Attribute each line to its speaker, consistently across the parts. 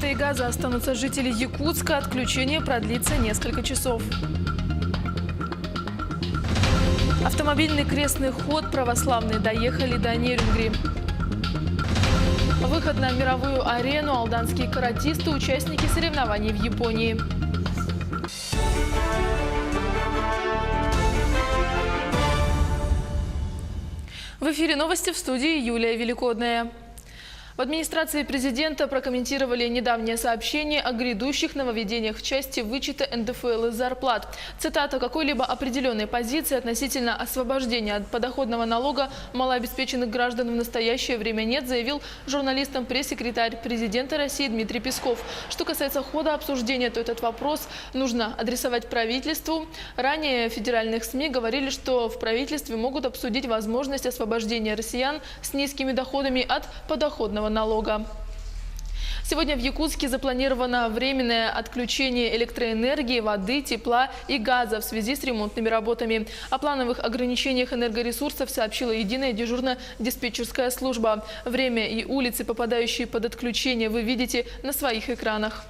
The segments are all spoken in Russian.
Speaker 1: света и газа останутся жители Якутска. Отключение продлится несколько часов. Автомобильный крестный ход православные доехали до Нерюнгри. Выход на мировую арену. Алданские каратисты – участники соревнований в Японии. В эфире новости, в студии Юлия Великодная. В администрации президента прокомментировали недавнее сообщение о грядущих нововведениях в части вычета НДФЛ из зарплат. Цитата: «Какой-либо определенной позиции относительно освобождения от подоходного налога малообеспеченных граждан в настоящее время нет», заявил журналистам пресс-секретарь президента России Дмитрий Песков. Что касается хода обсуждения, то этот вопрос нужно адресовать правительству. Ранее в федеральных СМИ говорили, что в правительстве могут обсудить возможность освобождения россиян с низкими доходами от подоходного налога. Сегодня в Якутске запланировано временное отключение электроэнергии, воды, тепла и газа в связи с ремонтными работами. О плановых ограничениях энергоресурсов сообщила единая дежурно-диспетчерская служба. Время и улицы, попадающие под отключение, вы видите на своих экранах.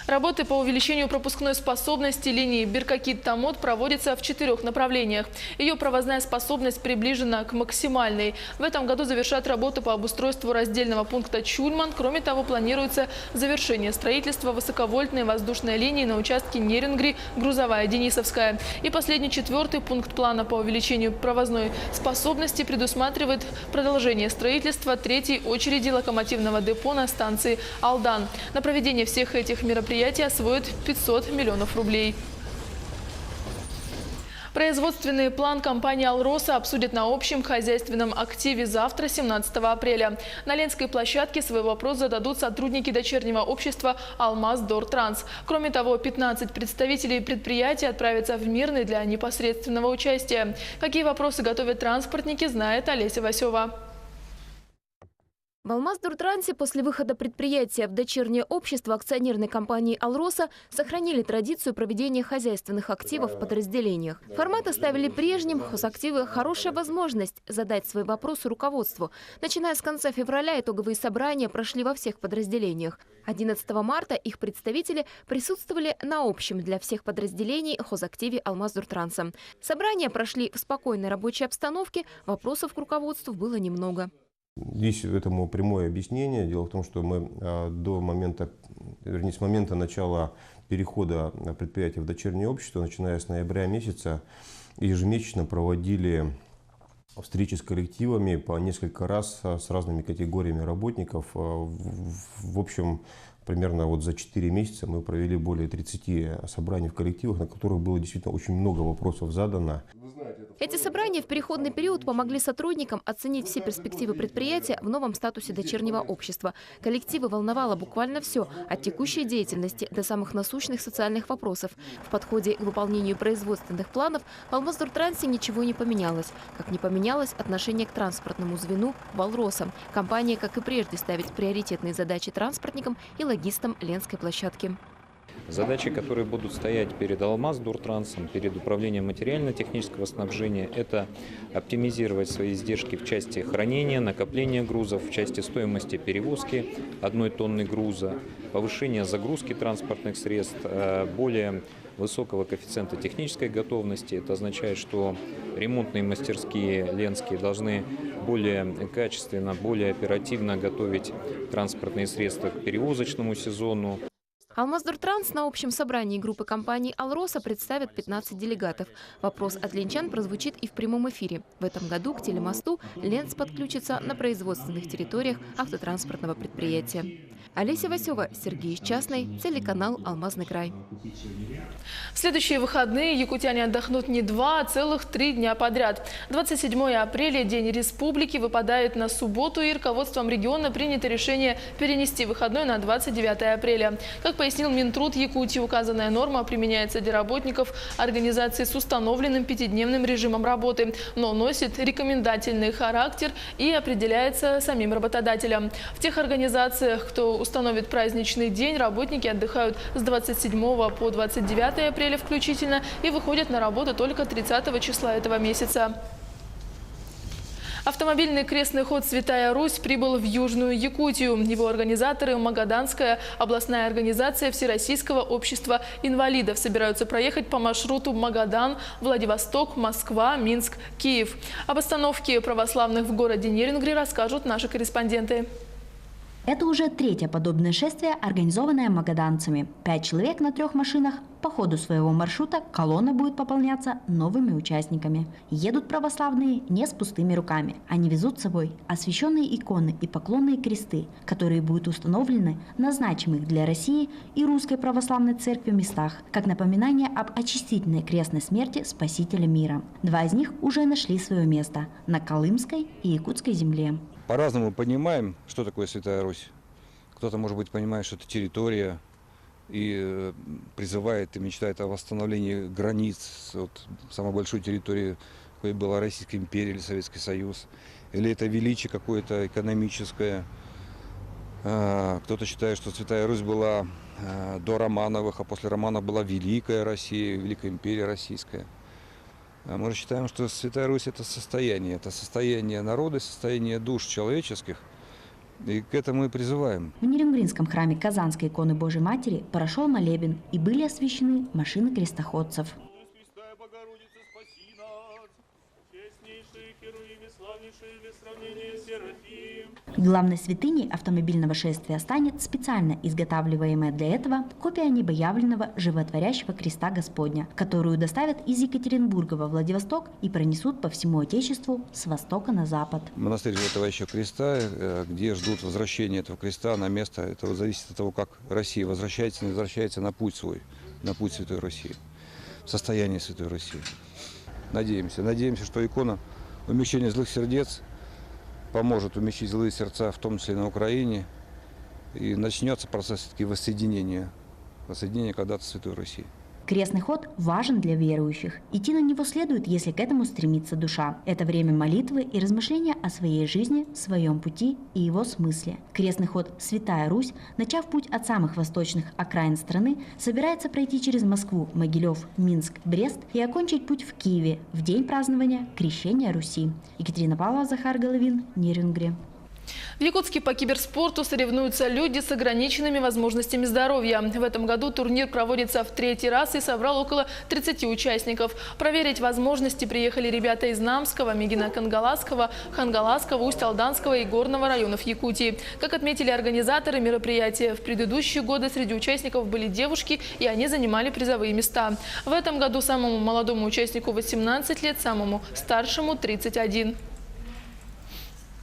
Speaker 1: Работы по увеличению пропускной способности линии Беркакит-Томот проводятся в 4 направлениях. Ее провозная способность приближена к максимальной. В этом году завершат работу по обустройству раздельного пункта Чульман. Кроме того, планируется завершение строительства высоковольтной воздушной линии на участке Нерюнгри, Грузовая, Денисовская. И последний, 4-й пункт плана по увеличению провозной способности предусматривает продолжение строительства 3-й очереди локомотивного депо на станции Алдан. На проведение всех этих мероприятий освоят 500 миллионов рублей. Производственный план компании «Алроса» обсудят на общем хозяйственном активе завтра, 17 апреля. На Ленской площадке свой вопрос зададут сотрудники дочернего общества «Алмаз-Дортранс». Кроме того, 15 представителей предприятия отправятся в Мирный для непосредственного участия. Какие вопросы готовят транспортники, знает Олеся Васева.
Speaker 2: В Алмаз-Дортрансе после выхода предприятия в дочернее общество акционерной компании «Алроса» сохранили традицию проведения хозяйственных активов в подразделениях. Формат оставили прежним. Хозактивы – хорошая возможность задать свой вопрос руководству. Начиная с конца февраля итоговые собрания прошли во всех подразделениях. 11 марта их представители присутствовали на общем для всех подразделений хозактиве Алмаз-Дортранса. Собрания прошли в спокойной рабочей обстановке, вопросов к руководству было немного.
Speaker 3: Здесь этому прямое объяснение. Дело в том, что мы с момента начала перехода предприятия в дочернее общество, начиная с ноября месяца, ежемесячно проводили встречи с коллективами по несколько раз с разными категориями работников. В общем, примерно вот за 4 месяца мы провели более 30 собраний в коллективах, на которых было действительно очень много вопросов задано.
Speaker 2: Эти собрания в переходный период помогли сотрудникам оценить все перспективы предприятия в новом статусе дочернего общества. Коллективы волновало буквально все – от текущей деятельности до самых насущных социальных вопросов. В подходе к выполнению производственных планов в Алмаз-Дортрансе ничего не поменялось. Как не поменялось отношение к транспортному звену в «Алроса». Компания, как и прежде, ставит приоритетные задачи транспортникам и логистам Ленской площадки.
Speaker 4: Задачи, которые будут стоять перед Алмаз-Дортрансом, перед управлением материально-технического снабжения, это оптимизировать свои издержки в части хранения, накопления грузов, в части стоимости перевозки 1 тонны груза, повышение загрузки транспортных средств, более высокого коэффициента технической готовности. Это означает, что ремонтные мастерские ленские должны более качественно, более оперативно готовить транспортные средства к перевозочному сезону.
Speaker 2: Алмаз-Дортранс на общем собрании группы компаний «Алроса» представит 15 делегатов. Вопрос от ленчан прозвучит и в прямом эфире. В этом году к телемосту Ленц подключится на производственных территориях автотранспортного предприятия. Олеся Васева, Сергей Счастный, телеканал «Алмазный край».
Speaker 1: В следующие выходные якутяне отдохнут не 2, а целых 3 дня подряд. 27 апреля, День Республики, выпадает на субботу, и руководством региона принято решение перенести выходной на 29 апреля. Как пояснил Минтруд Якутии, указанная норма применяется для работников организаций с установленным 5-дневным режимом работы, но носит рекомендательный характер и определяется самим работодателем. В тех организациях, кто установит праздничный день, работники отдыхают с 27 по 29 апреля включительно и выходят на работу только 30 числа этого месяца. Автомобильный крестный ход «Святая Русь» прибыл в Южную Якутию. Его организаторы – Магаданская областная организация Всероссийского общества инвалидов собираются проехать по маршруту Магадан, Владивосток, Москва, Минск, Киев. Об остановке православных в городе Нерюнгри расскажут наши корреспонденты.
Speaker 5: Это уже третье подобное шествие, организованное магаданцами. 5 человек на 3 машинах. По ходу своего маршрута колонна будет пополняться новыми участниками. Едут православные не с пустыми руками. Они везут с собой освященные иконы и поклонные кресты, которые будут установлены на значимых для России и Русской Православной Церкви местах, как напоминание об очистительной крестной смерти Спасителя мира. 2 из них уже нашли свое место – на Колымской и Якутской земле.
Speaker 6: По-разному понимаем, что такое Святая Русь. Кто-то, может быть, понимает, что это территория и призывает и мечтает о восстановлении границ от самой большой территории, какой была Российская империя или Советский Союз. Или это величие какое-то экономическое. Кто-то считает, что Святая Русь была до Романовых, а после Романов была Великая Россия, Великая империя российская. А мы считаем, что Святая Русь – это состояние народа, состояние душ человеческих, и к этому и призываем.
Speaker 5: В Нерюнгринском храме Казанской иконы Божьей Матери прошел молебен и были освящены машины крестоходцев. Главной святыней автомобильного шествия станет специально изготавливаемая для этого копия небоявленного животворящего креста Господня, которую доставят из Екатеринбурга во Владивосток и пронесут по всему Отечеству с востока на запад.
Speaker 6: Монастырь животворящего креста, где ждут возвращения этого креста на место, это зависит от того, как Россия возвращается, не возвращается на путь свой, на путь Святой России, в состояние Святой России. Надеемся, что икона умещения злых сердец поможет умещить злые сердца, в том числе на Украине, и начнется процесс воссоединения когда-то Святой России.
Speaker 5: Крестный ход важен для верующих. Идти на него следует, если к этому стремится душа. Это время молитвы и размышления о своей жизни, своем пути и его смысле. Крестный ход «Святая Русь», начав путь от самых восточных окраин страны, собирается пройти через Москву, Могилев, Минск, Брест и окончить путь в Киеве в день празднования Крещения Руси. Екатерина Павлова, Захар Головин, Нерюнгри.
Speaker 1: В Якутске по киберспорту соревнуются люди с ограниченными возможностями здоровья. В этом году турнир проводится в 3-й раз и собрал около 30 участников. Проверить возможности приехали ребята из Намского, Мегино-Кангаласского, Хангаласского, Усть-Алданского и Горного районов Якутии. Как отметили организаторы мероприятия, в предыдущие годы среди участников были девушки, и они занимали призовые места. В этом году самому молодому участнику 18 лет, самому старшему 31.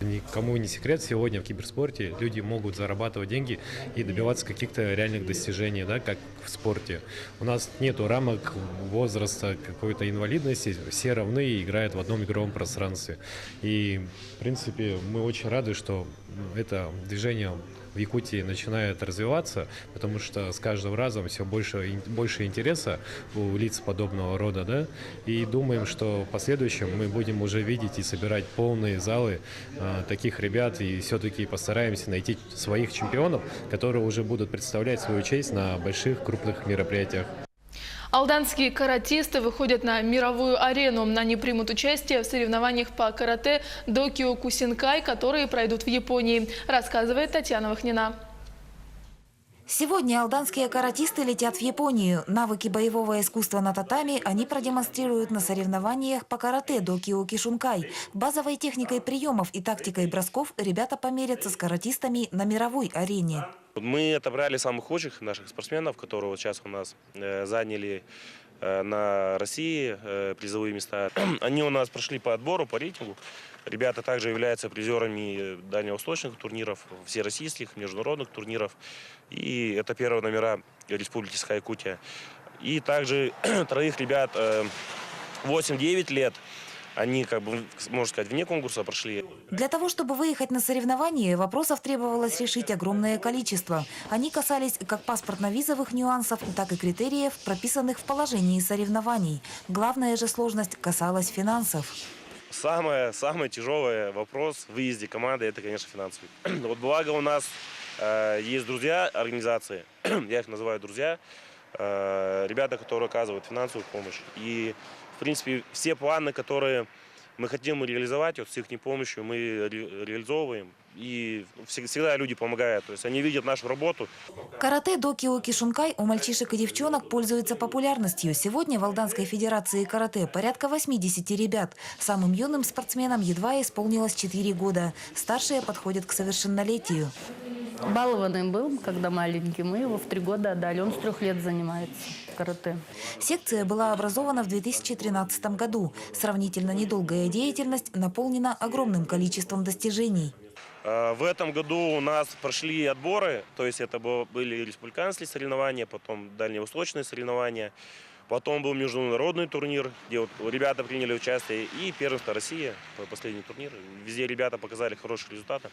Speaker 7: Никому не секрет, сегодня в киберспорте люди могут зарабатывать деньги и добиваться каких-то реальных достижений, да, как в спорте. У нас нету рамок возраста, какой-то инвалидности, все равны и играют в одном игровом пространстве. И, в принципе, мы очень рады, что это движение в Якутии начинает развиваться, потому что с каждым разом все больше интереса у лиц подобного рода, да, и думаем, что в последующем мы будем уже видеть и собирать полные залы таких ребят, и все-таки постараемся найти своих чемпионов, которые уже будут представлять свою честь на больших крупных мероприятиях.
Speaker 1: Алданские каратисты выходят на мировую арену. Они примут участие в соревнованиях по карате Докио Кусинкай, которые пройдут в Японии, рассказывает Татьяна Вахнина.
Speaker 8: Сегодня алданские каратисты летят в Японию. Навыки боевого искусства на татами они продемонстрируют на соревнованиях по карате Докио Кишункай. Базовой техникой приемов и тактикой бросков ребята померятся с каратистами на мировой арене.
Speaker 9: Мы отобрали самых лучших наших спортсменов, которые вот сейчас у нас заняли на России призовые места. Они у нас прошли по отбору, по рейтингу. Ребята также являются призерами дальневосточных турниров, всероссийских, международных турниров. И это первые номера Республики Саха-Якутия. И также 3 ребят 8-9 лет. Они, можно сказать, вне конкурса прошли.
Speaker 8: Для того, чтобы выехать на соревнования, вопросов требовалось решить огромное количество. Они касались как паспортно-визовых нюансов, так и критериев, прописанных в положении соревнований. Главная же сложность касалась финансов.
Speaker 9: Самый тяжелый вопрос в выезде команды – это, конечно, финансовый. Вот благо у нас есть друзья организации, я их называю друзья, ребята, которые оказывают финансовую помощь. И, в принципе, все планы, которые мы хотим реализовать, вот с их помощью мы реализовываем. И всегда люди помогают, то есть они видят нашу работу.
Speaker 8: Карате до Киокишинкай у мальчишек и девчонок пользуется популярностью. Сегодня в Алданской федерации карате порядка 80 ребят. Самым юным спортсменам едва исполнилось 4 года. Старшие подходят к совершеннолетию.
Speaker 10: Балованным был, когда маленький. Мы его в 3 года отдали. Он с 3 лет занимается карате.
Speaker 8: Секция была образована в 2013 году. Сравнительно недолгая деятельность наполнена огромным количеством достижений.
Speaker 9: В этом году у нас прошли отборы, то есть это были республиканские соревнования, потом дальневосточные соревнования, потом был международный турнир, где вот ребята приняли участие, и первенство России, последний турнир. Везде ребята показали хорошие результаты.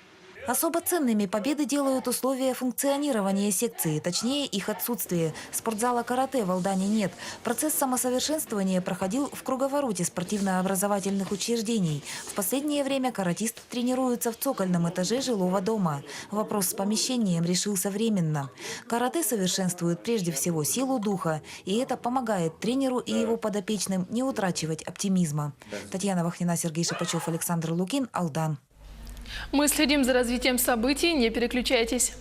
Speaker 8: Особо ценными победы делают условия функционирования секции, точнее их отсутствие. Спортзала карате в Алдане нет. Процесс самосовершенствования проходил в круговороте спортивно-образовательных учреждений. В последнее время каратисты тренируются в цокольном этаже жилого дома. Вопрос с помещением решился временно. Карате совершенствует прежде всего силу духа, и это помогает тренеру и его подопечным не утрачивать оптимизма. Татьяна Вахнина, Сергей Шипачев, Александр Лукин, Алдан.
Speaker 1: Мы следим за развитием событий, не переключайтесь.